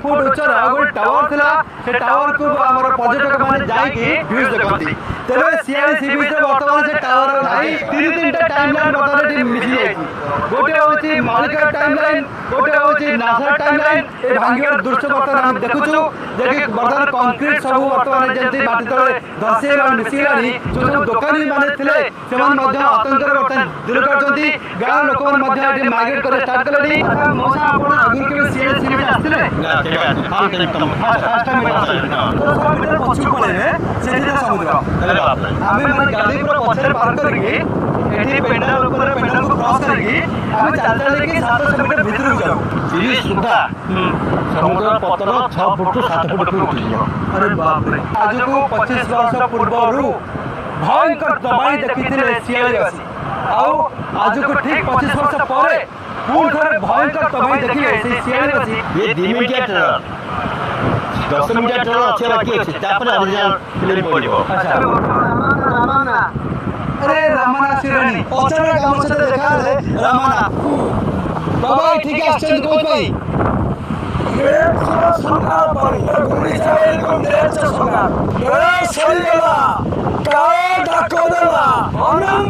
foot उच्चर गोटे tower थिला से टावर को हमर पर्यटक माने जाई कि व्यूज देखंती तेरे सीआई सी बीच वर्तमान से टावर नाही तीन तीनटा टाइमलाइन बर्तमान टी मिसी जाई गोटे होची मालिका टाइमलाइन गोटे होची नासा टाइमलाइन ए भांगियर दृश्य बर्तमान हम देखुछु जे कि बर्तमान कंक्रीट सब बर्तमान जेंति माटी तळे धसे और मिसिलानी जो सब दुकानी माने थिले सेमान मध्य आतंक बर्तमान दूर करछंती गांव लोक मध्य एटी माइग्रेट करे स्टार्ट कलेनी मौसा आपण अगुर के सीआई सी बीच आस्तिले ना केबे हम कम फास्ट टाइम पछु पळे सेठी समुद्र आमे माने गाड़ी पूरा पछरे पार करके एठी पेंडा लोक पेंडा को क्रॉस करके आमे चल चल के 700 मीटर भीतर जाऊ जी सुधा समुद्र पतन 6 फुट 7 फुट उठी अरे बाप रे आज को 25 वर्ष पूर्वरु भयंकर दबाई देखिथिले सीआईसी आउ आज को ठीक 25 वर्ष परे पूर्ण थरे भयंकर दबाई देखिले से सीआईसी ये 2 मिनट ट्रेलर 10 मिनट ट्रेलर अच्छे बाकी है तापर ओरिजिनल फिल्म पड़िबो अच्छा रामाना अरे रामाना सिरानी ओचरा गांव से देखा है रामाना बाबा ठीक है आश्चर्य कोच भाई ये सरकार पर गुरी चावल को देश सरकार ए सही गला का डाको देला अनंत